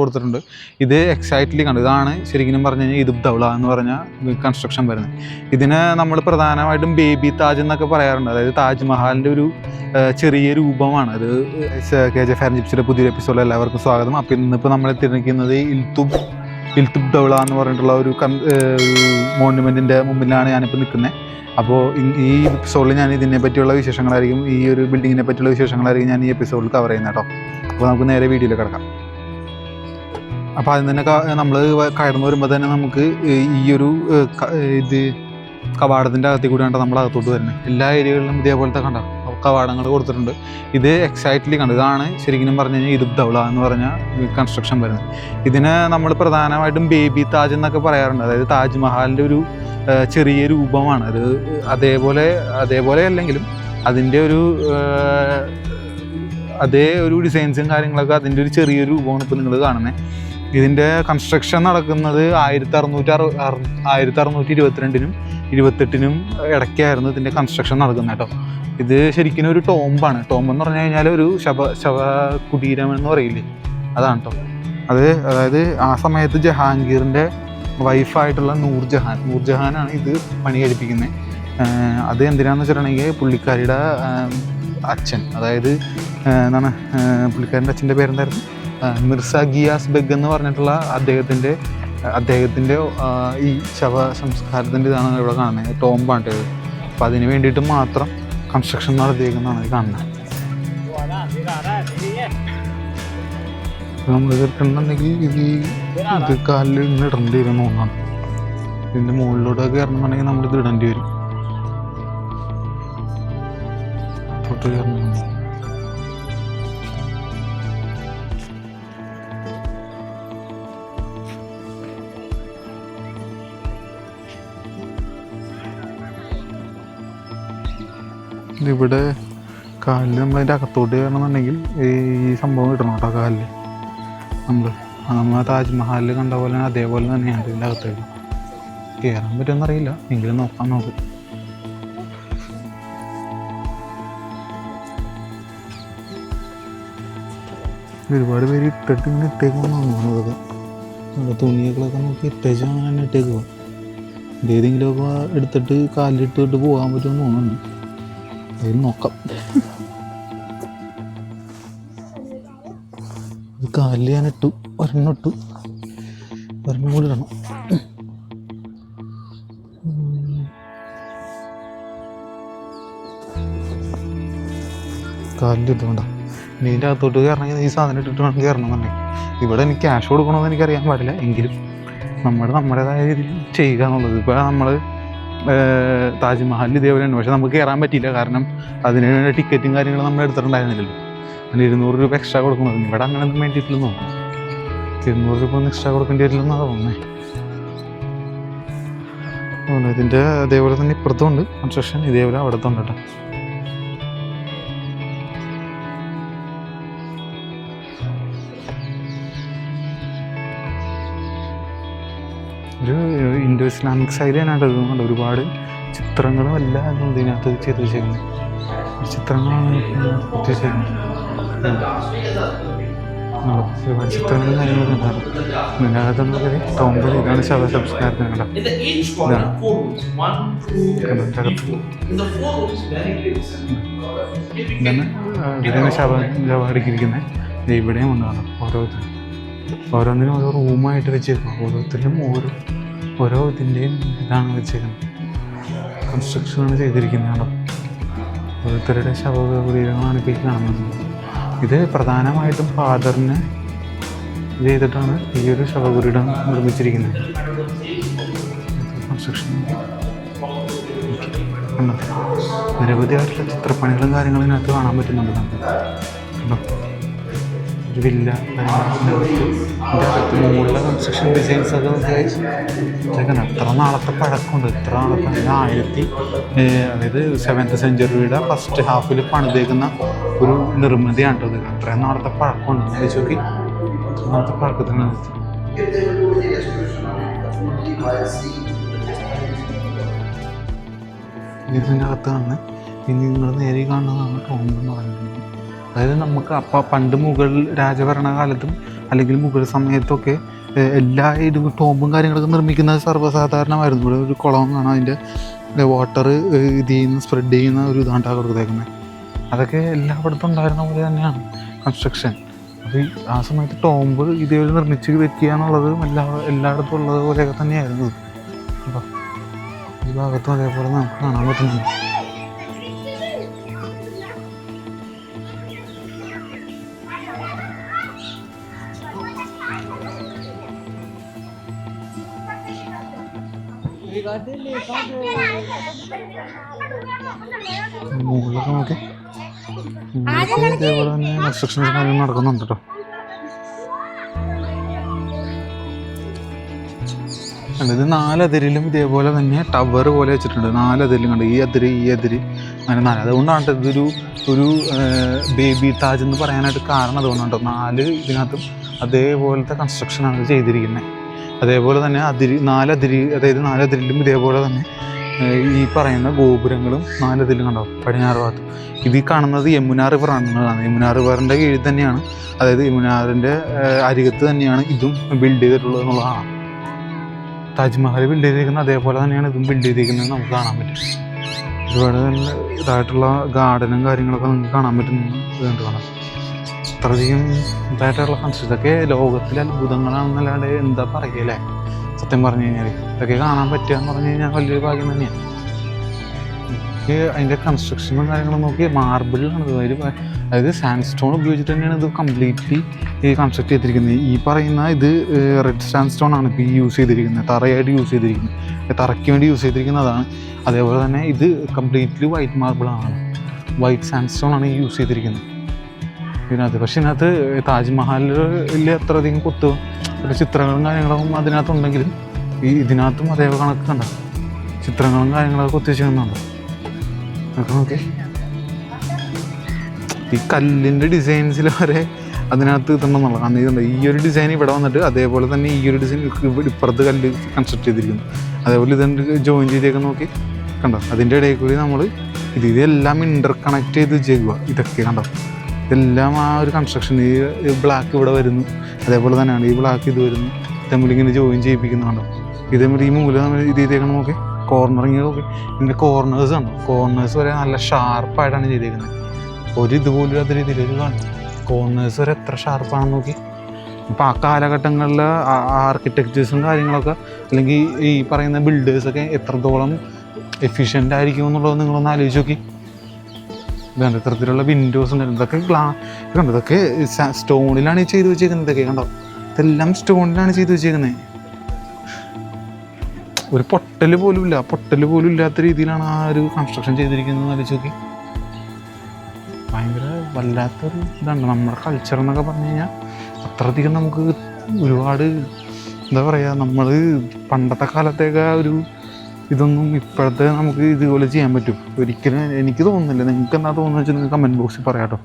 കൊടുത്തിട്ടുണ്ട്. ഇത് എക്സാക്ട്ലി കണ്ടു. ഇതാണ് ശരിക്കും പറഞ്ഞു കഴിഞ്ഞാൽ ഇദുബ് ദൗള എന്ന് പറഞ്ഞ കൺസ്ട്രക്ഷൻ വരുന്നത്. ഇതിനെ നമ്മൾ പ്രധാനമായിട്ടും ബേബി താജ് എന്നൊക്കെ പറയാറുണ്ട്. അതായത് താജ്മഹാലിൻ്റെ ഒരു ചെറിയ രൂപമാണ് അത്. KJ ഫയർ ജിപ്സിയുടെ പുതിയൊരു എപ്പിസോഡിൽ എല്ലാവർക്കും സ്വാഗതം. അപ്പോൾ ഇന്നിപ്പോൾ നമ്മൾ എത്തിയിരിക്കുന്നത് ഇൽതുബ് ദൗള എന്ന് പറഞ്ഞിട്ടുള്ള ഒരു മോണ്യുമെൻറ്റിൻ്റെ മുമ്പിലാണ് ഞാനിപ്പോൾ നിൽക്കുന്നത്. അപ്പോൾ ഈ എപ്പിസോഡിൽ ഞാൻ ഇതിനെ പറ്റിയുള്ള വിശേഷങ്ങളായിരിക്കും, ഈ ഒരു ബിൽഡിങ്ങിനെ പറ്റിയുള്ള വിശേഷങ്ങളായിരിക്കും ഞാൻ ഈ എപ്പിസോഡിൽ കവർ ചെയ്യുന്നത് കേട്ടോ. അപ്പോൾ നമുക്ക് നേരെ വീഡിയോയിൽ കിടക്കാം. അപ്പോൾ അതിൽ തന്നെ നമ്മൾ കയറുന്നു വരുമ്പോൾ തന്നെ നമുക്ക് ഈ ഒരു കവാടത്തിൻ്റെ അകത്തിൽ കൂടിയാണ് നമ്മൾ അകത്തോട്ട് വരുന്നത്. എല്ലാ ഏരിയകളിലും ഇതേപോലത്തെ കവാടങ്ങൾ കൊടുത്തിട്ടുണ്ട്. ഇത് എക്സാക്ട്ലി കണ്ടു. ഇതാണ് ശരിക്കും പറഞ്ഞു കഴിഞ്ഞാൽ ഇദുബ് ദൗള എന്ന് പറഞ്ഞ കൺസ്ട്രക്ഷൻ വരുന്നത്. ഇതിനെ നമ്മൾ പ്രധാനമായിട്ടും ബേബി താജ് എന്നൊക്കെ പറയാറുണ്ട്. അതായത് താജ്മഹാലിൻ്റെ ഒരു ചെറിയ രൂപമാണ് അത്. അതേപോലെ അല്ലെങ്കിലും അതിൻ്റെ അതേ ഒരു ഡിസൈൻസും കാര്യങ്ങളൊക്കെ അതിൻ്റെ ഒരു ചെറിയൊരു രൂപമാണ് ഇപ്പോൾ നിങ്ങൾ കാണുന്നത്. ഇതിൻ്റെ കൺസ്ട്രക്ഷൻ നടക്കുന്നത് 1622-നും 28-നും ഇടയ്ക്കായിരുന്നു ഇതിൻ്റെ കൺസ്ട്രക്ഷൻ നടക്കുന്നത് കേട്ടോ. ഇത് ശരിക്കും ഒരു ടോംബാണ്. ടോംബ് എന്ന് പറഞ്ഞു കഴിഞ്ഞാൽ ഒരു ശവ കുടീരം എന്ന് പറയില്ലേ, അതാണ് കേട്ടോ. അതായത് ആ സമയത്ത് ജഹാംഗീറിൻ്റെ വൈഫായിട്ടുള്ള നൂർജഹാനാണ് ഇത് പണി കഴിപ്പിക്കുന്നത്. അത് എന്തിനാണെന്ന് വെച്ചിട്ടുണ്ടെങ്കിൽ പുള്ളിക്കാരിയുടെ അച്ഛൻ, അതായത് എന്താണ് പുള്ളിക്കാരൻ്റെ അച്ഛൻ്റെ പേരെന്തായിരുന്നു, മിർസ ഗിയാസ് ബെഗ് എന്ന് പറഞ്ഞിട്ടുള്ള അദ്ദേഹത്തിൻ്റെ ഈ ശവ സംസ്കാരത്തിൻ്റെ ഇതാണ് ഇവിടെ കാണുന്നത്. ടോംബാണ് ഇത്. അപ്പോൾ അതിന് വേണ്ടിയിട്ട് മാത്രം കൺസ്ട്രക്ഷൻ നടത്തിയേക്കുന്നതാണ് ഇത് കാണുന്നത്. നമ്മൾ ഇതെടുക്കണമെന്നുണ്ടെങ്കിൽ ഇത് കാലിൽ ഇങ്ങനെ ഇടേണ്ടി വരും തോന്നാണ്. ഇതിൻ്റെ മുകളിലോട്ടൊക്കെ കയറണമെന്നുണ്ടെങ്കിൽ നമ്മളിത് ഇടേണ്ടി വരും. തൊട്ട് കയറണമെന്നുണ്ടെങ്കിൽ ഇവിടെ കാലിൽ നമ്മളതിൻ്റെ അകത്തോട്ട് കയറണമെന്നുണ്ടെങ്കിൽ ഈ സംഭവം ഇടണം കേട്ടോ. കാലിൽ നമ്മൾ താജ്മഹാലിൽ കണ്ട പോലെ അതേപോലെ തന്നെയാണ് ഇതിൻ്റെ അകത്തേക്ക് കയറാൻ പറ്റുമെന്നറിയില്ല, എങ്കിലും നോക്കാം നമുക്ക്. ഒരുപാട് പേര് ഇട്ടിട്ട് ഇങ്ങനെ ഇട്ടേക്കുമെന്ന് തോന്നുന്നത്. തുണികളൊക്കെ നോക്കി ഇട്ടേച്ച് അങ്ങനെ തന്നെ ഇട്ടേക്കുക. ഏതെങ്കിലുമൊക്കെ എടുത്തിട്ട് കാലിലിട്ടിട്ട് പോകാൻ പറ്റുമെന്ന് തോന്നുന്നുണ്ട്. അതിൽ നോക്കാം. കാലിൽ ഞാൻ ഇട്ടു, ഒരെണ്ണം കൂടി ഇടണം. കാലിലിട്ട് വേണ്ട. ഇതിൻ്റെ അകത്തോട്ട് കയറണമെങ്കിൽ ഈ സാധനം ഇട്ടിട്ട് വേണം കയറണമെന്നുണ്ടെങ്കിൽ. ഇവിടെ എനിക്ക് ക്യാഷ് കൊടുക്കണമെന്ന് എനിക്കറിയാൻ പാടില്ല, എങ്കിലും നമ്മുടേതായ രീതിയിൽ ചെയ്യുക എന്നുള്ളത്. ഇപ്പോൾ നമ്മൾ താജ്മഹലിൽ ഇതേപോലെ ഉണ്ട്, പക്ഷെ നമുക്ക് കയറാൻ പറ്റിയില്ല. കാരണം അതിന് വേണ്ട ടിക്കറ്റും കാര്യങ്ങളും നമ്മൾ എടുത്തിട്ടുണ്ടായിരുന്നില്ലല്ലോ. അതിന് 200 രൂപ എക്സ്ട്രാ കൊടുക്കുന്നത്. ഇവിടെ അങ്ങനെ ഒന്നും വേണ്ടിയിട്ടില്ലെന്ന് തോന്നുന്നു. 200 രൂപ ഒന്നും എക്സ്ട്രാ കൊടുക്കേണ്ടി വരില്ലെന്നാണ് തോന്നുന്നത്. ഇതിൻ്റെ അതേപോലെ തന്നെ ഇപ്പുറത്തും ഉണ്ട് കൺസ്ട്രക്ഷൻ, ഇതേപോലെ അവിടുത്തെ ഉണ്ട് കേട്ടോ. ഒരു ഇൻഡോ ഇസ്ലാമിക് ശൈലിയാണ് ഇതുകൊണ്ട് ഒരുപാട് ചിത്രങ്ങളും എല്ലാം ഇതിനകത്ത് ചെയ്ത് വെച്ചേക്കുന്നത്. ചിത്രങ്ങളാണ് വെച്ചേക്കുന്നത്. ഒരുപാട് ചിത്രങ്ങളും കാര്യങ്ങളൊക്കെ ഉണ്ടാകും. ഇതിനകത്തെന്ന് പറയുന്നത് ടോംബിൾ. ഇതാണ് ശവ സംസ്കാരത്തിന് കേട്ടോ. ഇതാണ് ശവം അടുക്കിയിരിക്കുന്നത്. ഇവിടെയും ഉണ്ടാകണം. ഓരോന്നിനും ഓരോ റൂമായിട്ട് വെച്ചേക്കണം. ഓരോരുത്തരും ഓരോ ഇതിൻ്റെയും ഇതാണ് വെച്ചേക്കുന്നത്. കൺസ്ട്രക്ഷനാണ് ചെയ്തിരിക്കുന്നതാണോ. ഓരോരുത്തരുടെ ശവകുടീരങ്ങളാണ് ഇപ്പോൾ ഈ കാണുന്നത്. ഇത് പ്രധാനമായിട്ടും ഫാദറിന് ചെയ്തിട്ടാണ് ഈ ഒരു ശവകുടീരം നിർമ്മിച്ചിരിക്കുന്നത്. കൺസ്ട്രക്ഷൻ നിരവധിയായിട്ടുള്ള ചിത്രപ്പണികളും കാര്യങ്ങളും ഇതിനകത്ത് കാണാൻ പറ്റുന്നുണ്ട് നമുക്ക്. ഒരു വില്ല ഇതിനകത്ത് മുകളിലെ കൺസ്ട്രക്ഷൻ ഡിസൈൻസ് ഒക്കെ നോക്കിയാൽ എത്ര നാളത്തെ പഴക്കമുണ്ട്. എത്ര നാളത്തെ അതായത് 7th സെഞ്ച്വറിയുടെ ഫസ്റ്റ് ഹാഫിൽ പണിതേക്കുന്ന ഒരു നിർമ്മിതിയാണ് കേട്ടോ. ഇത് അത്രയും നാളത്തെ പഴക്കമുണ്ട്. ചോദിച്ചു നോക്കി, നാളത്തെ പഴക്കത്തിന് ഇതിൻ്റെ അകത്താണ്. ഇനി നിങ്ങൾ നേരെ കാണുന്നതാണ് ടോംബ് എന്ന് പറയുന്നത്. അതായത് നമുക്ക് പണ്ട് മുഗൾ രാജഭരണകാലത്തും അല്ലെങ്കിൽ മുഗൾ സമയത്തൊക്കെ എല്ലാ ടോമ്പും കാര്യങ്ങളൊക്കെ നിർമ്മിക്കുന്നത് സർവ്വസാധാരണമായിരുന്നു. ഇവിടെ ഒരു കുളം കാണാം, അതിൻ്റെ വാട്ടർ ഇത് ചെയ്യുന്ന സ്പ്രെഡ് ചെയ്യുന്ന ഒരു ഇതാണ്ടാണ് കൊടുത്തേക്കുന്നത്. അതൊക്കെ എല്ലായിടത്തും ഉണ്ടായിരുന്ന പോലെ തന്നെയാണ് കൺസ്ട്രക്ഷൻ. അത് ആ സമയത്ത് ടോംബ് ഇതേപോലെ നിർമ്മിച്ച് വെക്കുക എന്നുള്ളത് എല്ലായിടത്തും ഉള്ളത് പോലെയൊക്കെ തന്നെയായിരുന്നു. അപ്പോൾ ഈ ഭാഗത്തും അതേപോലെ നമുക്ക് കാണാൻ പറ്റുന്നുണ്ട്. മുകളിലൊക്കെ നോക്കി ഇതേപോലെ തന്നെ കൺസ്ട്രക്ഷൻസ് കാര്യങ്ങൾ നടക്കുന്നുണ്ട് കേട്ടോ. ഇത് 4 അതിരിലും ഇതേപോലെ തന്നെ ടവർ പോലെ വെച്ചിട്ടുണ്ട്. 4 അതിരിലും കണ്ട് ഈ അതിര് അങ്ങനെ 4. അതുകൊണ്ടാണ് ഒരു ബേബി താജ് എന്ന് പറയാനായിട്ട് കാരണം അതുകൊണ്ടാണ്. 4 ഇതിനകത്തും അതേപോലത്തെ കൺസ്ട്രക്ഷനാണ് ചെയ്തിരിക്കുന്നത്. അതേപോലെ തന്നെ 4 അതിര്, അതായത് 4 അതിരിലും ഇതേപോലെ തന്നെ ഈ പറയുന്ന ഗോപുരങ്ങളും 4 അതിലും കണ്ടോ പടിഞ്ഞാറ് ഭാഗത്ത്. ഇത് കാണുന്നത് യമുന റിവർ ആണെന്നുള്ളതാണ്. യമുന റിവറിൻ്റെ കീഴിൽ തന്നെയാണ്, അതായത് യമുനാറിൻ്റെ അരികത്ത് തന്നെയാണ് ഇതും ബിൽഡ് ചെയ്തിട്ടുള്ളത് എന്നുള്ളതാണ്. താജ്മഹൽ ബിൽഡ് ചെയ്തിരിക്കുന്നത് അതേപോലെ തന്നെയാണ് ഇതും ബിൽഡ് ചെയ്തിരിക്കുന്നത് നമുക്ക് കാണാൻ പറ്റും. ഒരുപാട് നല്ല ഇതായിട്ടുള്ള ഗാർഡനും കാര്യങ്ങളൊക്കെ നിങ്ങൾക്ക് കാണാൻ പറ്റുന്നുണ്ട്. കാണാം അത്രയധികം ഇതായിട്ടുള്ള കൺസ്ട്രക്ഷൻ. ഇതൊക്കെ ലോകത്തിലെ അത്ഭുതങ്ങളാണെന്നല്ലാണ്ട് എന്താ പറയുകയല്ലേ. സത്യം പറഞ്ഞു കഴിഞ്ഞാൽ ഇതൊക്കെ കാണാൻ പറ്റുക എന്ന് പറഞ്ഞു കഴിഞ്ഞാൽ വലിയൊരു ഭാഗ്യം തന്നെയാണ്. എനിക്ക് അതിൻ്റെ കൺസ്ട്രക്ഷനും കാര്യങ്ങളും നോക്കി മാർബിളാണ്, അതായത് സാൻഡ് സ്റ്റോൺ ഉപയോഗിച്ചിട്ട് തന്നെയാണ് ഇത് കംപ്ലീറ്റ്ലി കൺസ്ട്രക്ട് ചെയ്തിരിക്കുന്നത്. ഈ പറയുന്ന ഇത് റെഡ് സാൻഡ് സ്റ്റോൺ ആണ് ഇപ്പോൾ ഈ യൂസ് ചെയ്തിരിക്കുന്നത്, തറയായിട്ട് യൂസ് ചെയ്തിരിക്കുന്നത്, തറയ്ക്ക് വേണ്ടി യൂസ് ചെയ്തിരിക്കുന്നതാണ്. അതേപോലെ തന്നെ ഇത് കംപ്ലീറ്റ്ലി വൈറ്റ് മാർബിളാണ്, വൈറ്റ് സാൻഡ് സ്റ്റോൺ ആണ് ഈ യൂസ് ചെയ്തിരിക്കുന്നത് ഇതിനകത്ത്. പക്ഷെ ഇതിനകത്ത് താജ്മഹലിൽ അത്രയധികം ചിത്രങ്ങളും കാര്യങ്ങളും അതിനകത്തുണ്ടെങ്കിലും ഇതിനകത്തും അതേപോലെ കണക്ക് കണ്ട ചിത്രങ്ങളും കാര്യങ്ങളൊക്കെ കൊത്തി വെച്ചിരുന്നുണ്ട്. അതൊക്കെ നോക്കി ഈ കല്ലിൻ്റെ ഡിസൈൻസിൽ വരെ അതിനകത്ത് ഇതുണ്ടെന്നുള്ള കാരണം ഇതുണ്ട്. ഈ ഒരു ഡിസൈൻ ഇവിടെ വന്നിട്ട് അതേപോലെ തന്നെ ഈ ഒരു ഡിസൈൻ ഇപ്പുറത്ത് കല്ല് കൺസ്ട്രക്ട് ചെയ്തിരിക്കുന്നു. അതേപോലെ ഇതുണ്ട് ജോയിൻ ചെയ്തേക്ക് നോക്കി കണ്ടോ. അതിൻ്റെ ഇടയിൽ കൂടി നമ്മൾ ഇതെല്ലാം ഇൻ്റർ കണക്ട് ചെയ്ത് ചെയ്യുക. ഇതൊക്കെ കണ്ടോ, ഇതെല്ലാം ആ ഒരു കൺസ്ട്രക്ഷൻ. ഈ ബ്ലാക്ക് ഇവിടെ വരുന്നു, അതേപോലെ തന്നെയാണ് ഈ ബ്ലാക്ക് ഇത് വരുന്നു, തമ്മിലിങ്ങനെ ജോയിൻ ചെയ്യിപ്പിക്കുന്നുണ്ടോ. ഇതേപോലെ ഈ മൂല നമ്മൾ ഇത് ചെയ്തേക്കണം നോക്കി, കോർണറിങ് നോക്കി. ഇതിൻ്റെ കോർണേഴ്സ് ആണ്, കോർണേഴ്സ് വരെ നല്ല ഷാർപ്പായിട്ടാണ് ചെയ്തേക്കുന്നത്. ഒരു ഇതുപോലും അത് രീതിയിൽ ഇത് കാണും, കോർണേഴ്സ് വരെ എത്ര ഷാർപ്പാണെന്ന് നോക്കി. അപ്പോൾ ആ കാലഘട്ടങ്ങളിലെ ആർക്കിടെക്ചേഴ്സും കാര്യങ്ങളൊക്കെ അല്ലെങ്കിൽ ഈ പറയുന്ന ബിൽഡേഴ്സൊക്കെ എത്രത്തോളം എഫിഷ്യൻ്റ് ആയിരിക്കും എന്നുള്ളത് നിങ്ങളൊന്ന് ആലോചിച്ച് നോക്കി. ഇതാണ് ഇത്തരത്തിലുള്ള വിൻഡോസ് ഉണ്ട്. ഇതൊക്കെ കണ്ടോ, ഇതൊക്കെ സ്റ്റോണിലാണ് ഈ ചെയ്ത് വെച്ചേക്കുന്നത്. ഇതൊക്കെ കണ്ടോ, ഇതെല്ലാം സ്റ്റോണിലാണ് ചെയ്ത് വെച്ചേക്കുന്നത്. ഒരു പൊട്ടൽ പോലും ഇല്ലാത്ത രീതിയിലാണ് ആ ഒരു കൺസ്ട്രക്ഷൻ ചെയ്തിരിക്കുന്നത്. ആലോചിച്ച് നോക്കി. ഭയങ്കര വല്ലാത്തൊരു ഇതാണ് നമ്മുടെ കൾച്ചർ എന്നൊക്കെ പറഞ്ഞു കഴിഞ്ഞാൽ. അത്രയധികം നമുക്ക് ഒരുപാട് എന്താ പറയുക, നമ്മൾ പണ്ടത്തെ കാലത്തേക്ക് ഒരു ഇതൊന്നും ഇപ്പോഴത്തെ നമുക്ക് ഇതുപോലെ ചെയ്യാൻ പറ്റും ഒരിക്കലും എനിക്ക് തോന്നുന്നില്ല. നിങ്ങൾക്ക് എന്താ തോന്നുന്നത് വെച്ചാൽ നിങ്ങൾക്ക് കമൻറ്റ് ബോക്സിൽ പറയാം കേട്ടോ.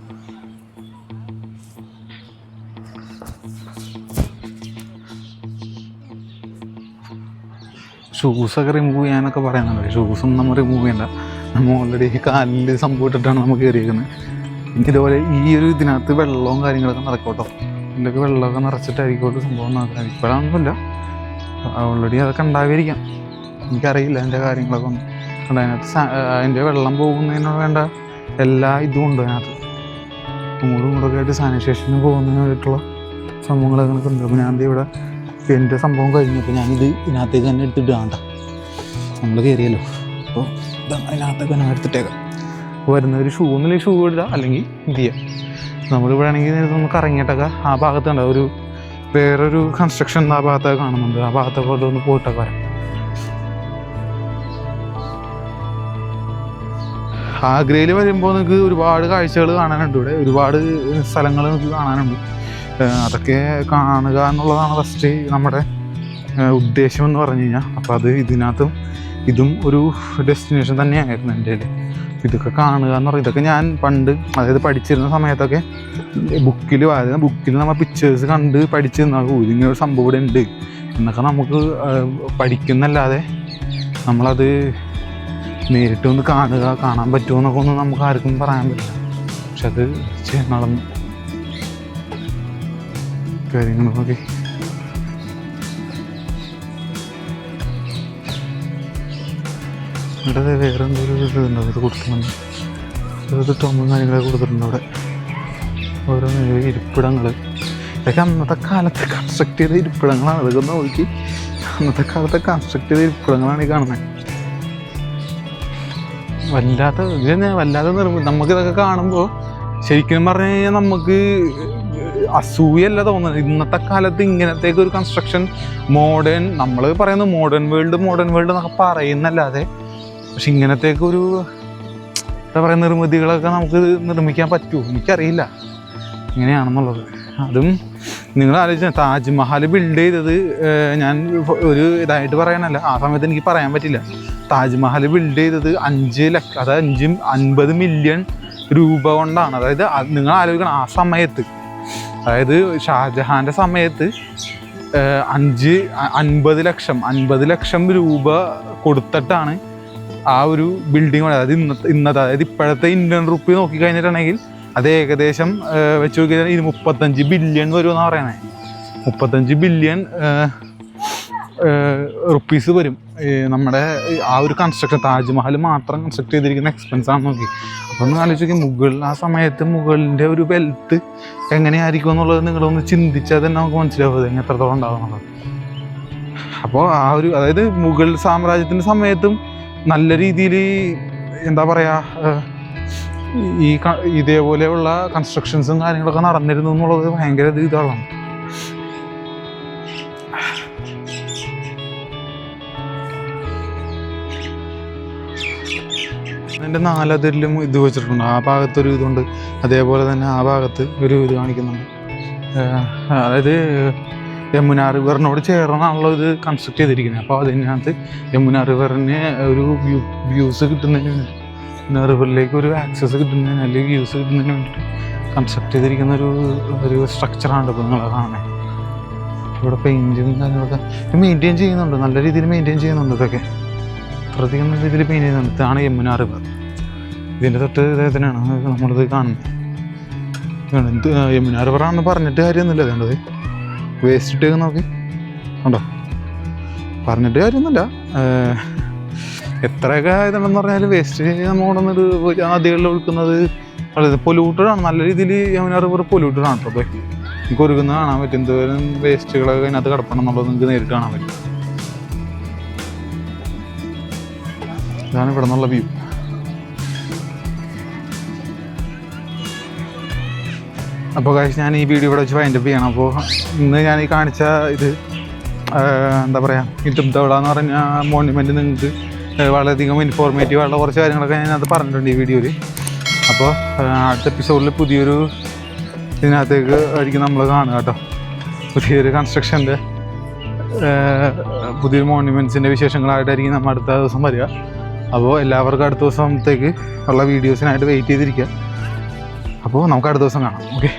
ഷൂസൊക്കെ റിമൂവ് ചെയ്യാനൊക്കെ പറയുന്നുണ്ട്. ഷൂസൊന്നും നമ്മൾ റിമൂവ് ചെയ്യണ്ട, നമ്മൾ ഓൾറെഡി കാലിൽ സംഭവം ഇട്ടിട്ടാണ് നമുക്ക് കയറിയിരിക്കുന്നത്. ഇതുപോലെ ഈ ഒരു ഇതിനകത്ത് വെള്ളവും കാര്യങ്ങളൊക്കെ നടക്കോട്ടോ. ഇതിലൊക്കെ വെള്ളമൊക്കെ നിറച്ചിട്ടായിരിക്കും സംഭവം നടക്കുന്നത്. ഇപ്പോഴാണെന്നില്ല, ഓൾറെഡി അതൊക്കെ ഉണ്ടായിരിക്കാം, എനിക്കറിയില്ല അതിൻ്റെ കാര്യങ്ങളൊക്കെ ഒന്നും. അതിനകത്ത് അതിൻ്റെ വെള്ളം പോകുന്നതിനോട് വേണ്ട എല്ലാ ഇതും ഉണ്ട് അതിനകത്ത്. കൂടൊക്കെ ആയിട്ട് സാനിറ്റേഷന് പോകുന്നതിനായിട്ടുള്ള സംഭവങ്ങളൊക്കെ ഉണ്ട്. അപ്പോൾ ഞാൻ ഇവിടെ എൻ്റെ സംഭവം കഴിഞ്ഞപ്പോൾ ഞാനിത് ഇതിനകത്തേക്ക് തന്നെ എടുത്തിട്ട് വേണ്ട, നമ്മൾ കയറിയല്ലോ. അപ്പോൾ അതിനകത്തൊക്കെ ഞാൻ എടുത്തിട്ടേക്കാം. വരുന്നവർ ഷൂ ഒന്നുമില്ലെങ്കിൽ ഷൂ ഇടുക, അല്ലെങ്കിൽ ഇത് ചെയ്യാം. നമ്മളിവിടെ ആണെങ്കിൽ ഒന്ന് കറങ്ങിയിട്ടൊക്കെ ആ ഭാഗത്ത് ഉണ്ടാവും ഒരു വേറൊരു കൺസ്ട്രക്ഷൻ ആ ഭാഗത്തൊക്കെ കാണുന്നുണ്ട്. ആ ഭാഗത്തൊക്കെ ഒന്ന് പോയിട്ടൊക്കെ വരാം. ആഗ്രയിൽ വരുമ്പോൾ നിങ്ങൾക്ക് ഒരുപാട് കാഴ്ചകൾ കാണാനുണ്ട്. ഇവിടെ ഒരുപാട് സ്ഥലങ്ങൾ നിങ്ങൾക്ക് കാണാനുണ്ട്. അതൊക്കെ കാണുക എന്നുള്ളതാണ് ഫസ്റ്റ് നമ്മുടെ ഉദ്ദേശം എന്ന് പറഞ്ഞു കഴിഞ്ഞാൽ. അപ്പോൾ അത് ഇതിനകത്തും ഇതും ഒരു ഡെസ്റ്റിനേഷൻ തന്നെയായിരുന്നു എൻ്റെ കയ്യിൽ. ഇതൊക്കെ കാണുക എന്ന് പറയുന്നത്, ഇതൊക്കെ ഞാൻ പണ്ട് അതായത് പഠിച്ചിരുന്ന സമയത്തൊക്കെ ബുക്കിൽ നമ്മൾ പിക്ചേഴ്സ് കണ്ട് പഠിച്ചിരുന്ന ഇതിങ്ങനെ ഒരു സംഭവം ഇവിടെ ഉണ്ട് എന്നൊക്കെ നമുക്ക് പഠിക്കുന്നല്ലാതെ നമ്മളത് നേരിട്ടൊന്ന് കാണാൻ പറ്റുമോ എന്നൊക്കെ ഒന്നും നമുക്ക് ആർക്കും പറയാൻ പറ്റില്ല. പക്ഷെ അത് നടന്നു. കാര്യങ്ങളൊക്കെ. ഇവിടെ വേറെ എന്തൊരു ഇതുണ്ട്, അത് കൊടുക്കുന്നുണ്ട്. ഇത് ടോമും കാര്യങ്ങളൊക്കെ കൊടുത്തിട്ടുണ്ട് അവിടെ. ഓരോ ഇരിപ്പിടങ്ങൾ, ഇതൊക്കെ അന്നത്തെ കാലത്ത് കൺസ്ട്രക്ട് ചെയ്ത ഇരിപ്പിടങ്ങളാണ്. ഇതൊക്കെ ഒന്ന് നോക്കി, അന്നത്തെ കാലത്ത് കൺസ്ട്രക്ട് ചെയ്ത ഇരിപ്പിടങ്ങളാണ് ഈ കാണുന്നത്. വല്ലാതെ നമുക്കിതൊക്കെ കാണുമ്പോൾ ശരിക്കും പറഞ്ഞു കഴിഞ്ഞാൽ നമുക്ക് അസൂയല്ല തോന്നുന്നത്. ഇന്നത്തെ കാലത്ത് ഇങ്ങനത്തേക്ക് ഒരു കൺസ്ട്രക്ഷൻ മോഡേൺ, നമ്മൾ പറയുന്നത് മോഡേൺ വേൾഡ് എന്നൊക്കെ പറയുന്നല്ലാതെ, പക്ഷെ ഇങ്ങനത്തേക്കൊരു എന്താ പറയുക നിർമ്മിതികളൊക്കെ നമുക്ക് നിർമ്മിക്കാൻ പറ്റുമോ എനിക്കറിയില്ല എങ്ങനെയാണെന്നുള്ളത്. അതും നിങ്ങൾ ആലോചിച്ചാൽ താജ്മഹൽ ബിൽഡ് ചെയ്തത്, ഞാൻ ഒരു ഇതായിട്ട് പറയാനല്ല, ആ സമയത്ത് എനിക്ക് പറയാൻ പറ്റില്ല. താജ്മഹൽ ബിൽഡ് ചെയ്തത് 5 ലക്ഷം, അതായത് 50 മില്യൺ രൂപ കൊണ്ടാണ്. അതായത് നിങ്ങൾ ആലോചിക്കണം, ആ സമയത്ത്, അതായത് ഷാജഹാൻ്റെ സമയത്ത് 50 ലക്ഷം രൂപ കൊടുത്തിട്ടാണ് ആ ഒരു ബിൽഡിംഗ്. അതായത് ഇന്നത്തെ അതായത് ഇപ്പോഴത്തെ ഇന്ത്യൻ റുപ്പി നോക്കിക്കഴിഞ്ഞിട്ടുണ്ടെങ്കിൽ അത് ഏകദേശം വെച്ച് നോക്കിയാൽ 35 ബില്യൺ വരുമെന്നാണ് പറയുന്നത്. 35 ബില്യൺ റുപ്പീസ് വരും നമ്മുടെ ആ ഒരു കൺസ്ട്രക്ഷൻ. താജ്മഹൽ മാത്രം കൺസ്ട്രക്ട് ചെയ്തിരിക്കുന്ന എക്സ്പെൻസ് ആണ് നോക്കി. അപ്പോൾ ഒന്ന് ആലോചിച്ച് നോക്കി, ആ സമയത്ത് മുഗളിൻ്റെ ഒരു വെൽത്ത് എങ്ങനെയായിരിക്കും എന്നുള്ളത് നിങ്ങളൊന്ന് ചിന്തിച്ചാൽ തന്നെ നമുക്ക് മനസ്സിലാവും എത്രത്തോളം ഉണ്ടാവും എന്നുള്ളത്. അപ്പോൾ ആ ഒരു, അതായത് മുഗൾ സാമ്രാജ്യത്തിൻ്റെ സമയത്തും നല്ല രീതിയിൽ എന്താ പറയുക, ഇതേപോലെയുള്ള കൺസ്ട്രക്ഷൻസും കാര്യങ്ങളൊക്കെ നടന്നിരുന്നു എന്നുള്ളത് ഭയങ്കര ഇതാണ്. അതിൻ്റെ 4 അതിരിലും ഇത് വെച്ചിട്ടുണ്ട്. ആ ഭാഗത്തൊരു ഇതുണ്ട്, അതേപോലെ തന്നെ ആ ഭാഗത്ത് ഒരു ഇത് കാണിക്കുന്നുണ്ട്. അതായത് യമുന റിവറിനോട് ചേർന്നാണല്ലോ ഇത് കൺസ്ട്രക്ട് ചെയ്തിരിക്കുന്നത്. അപ്പോൾ അതിനകത്ത് യമുന റിവറിന് ഒരു വ്യൂസ് കിട്ടുന്നതിന്, യമുന റിവറിലേക്ക് ഒരു ആക്സസ് കിട്ടുന്നതിന്, അല്ലെങ്കിൽ വ്യൂസ് കിട്ടുന്നതിന് വേണ്ടിയിട്ട് കൺസ്ട്രക്ട് ചെയ്തിരിക്കുന്ന ഒരു സ്ട്രക്ചറാണ് ഇപ്പോൾ നിങ്ങളെ കാണുന്നത്. ഇവിടെ പെയിൻറ്റും കാര്യങ്ങളൊക്കെ മെയിൻറ്റെയിൻ ചെയ്യുന്നുണ്ട്, നല്ല രീതിയിൽ മെയിൻറ്റെയിൻ ചെയ്യുന്നുണ്ട്. ഇതൊക്കെ അത്രയധികം നല്ല രീതിയിൽ പെയിൻറ്റ് ചെയ്യുന്നുണ്ട്. ഇതാണ് യമുന റിവർ. ഇതിൻ്റെ തൊട്ട് തന്നെയാണ് നമ്മളിത് കാണുന്നത്. ഇത് യമുന റിവറാണെന്ന് പറഞ്ഞിട്ട് കാര്യമൊന്നുമില്ല. അതുകൊണ്ടത് വേസ്റ്റ് ഇട്ടേക്ക് നോക്കി ഉണ്ടോ, പറഞ്ഞിട്ട് കാര്യമൊന്നുമില്ല. എത്രയൊക്കെ ഇതുണ്ടെന്ന് പറഞ്ഞാൽ വേസ്റ്റ് നമ്മളൊന്നൊരു നദികളിൽ ഒഴുക്കുന്നത് വളരെ പൊല്യൂട്ടഡാണ്. നല്ല രീതിയിൽ യമുന റിവർ പൊല്യൂട്ടഡാണ് കേട്ടോ. അപ്പോൾ നമുക്ക് ഒഴുകുന്ന കാണാൻ പറ്റും, എന്തോരം വേസ്റ്റുകളൊക്കെ അതിനകത്ത് കിടക്കണം എന്നുള്ളത് നിങ്ങൾക്ക് നേരിട്ട് കാണാൻ പറ്റും. ഇതാണ് ഇവിടെ നിന്നുള്ള വ്യൂ. അപ്പോൾ കാശ് ഞാൻ ഈ വീഡിയോ ഇവിടെ വെച്ച് വൈൻഡപ്പ് ചെയ്യണം. അപ്പോൾ ഇന്ന് ഞാൻ ഈ കാണിച്ച ഇത് എന്താ പറയുക, ഇതും ദൗള എന്ന് പറഞ്ഞ മോണ്യുമെൻറ്റ് നിങ്ങൾക്ക് വളരെയധികം ഇൻഫോർമേറ്റീവ് ആയിട്ടുള്ള കുറച്ച് കാര്യങ്ങളൊക്കെ ഞാൻ അത് പറഞ്ഞിട്ടുണ്ട് ഈ വീഡിയോയിൽ. അപ്പോൾ അടുത്ത എപ്പിസോഡിൽ പുതിയൊരു ഇതിനകത്തേക്ക് ആയിരിക്കും നമ്മൾ കാണുക കേട്ടോ. പുതിയൊരു കൺസ്ട്രക്ഷൻ്റെ പുതിയൊരു മോണ്യുമെൻറ്റ്സിൻ്റെ വിശേഷങ്ങളായിട്ടായിരിക്കും നമ്മൾ അടുത്ത ദിവസം വരിക. അപ്പോൾ എല്ലാവർക്കും അടുത്ത ദിവസത്തേക്ക് ഉള്ള വീഡിയോസിനായിട്ട് വെയിറ്റ് ചെയ്തിരിക്കുക. അപ്പോൾ നമുക്ക് അടുത്ത ദിവസം കാണാം. ഓക്കെ.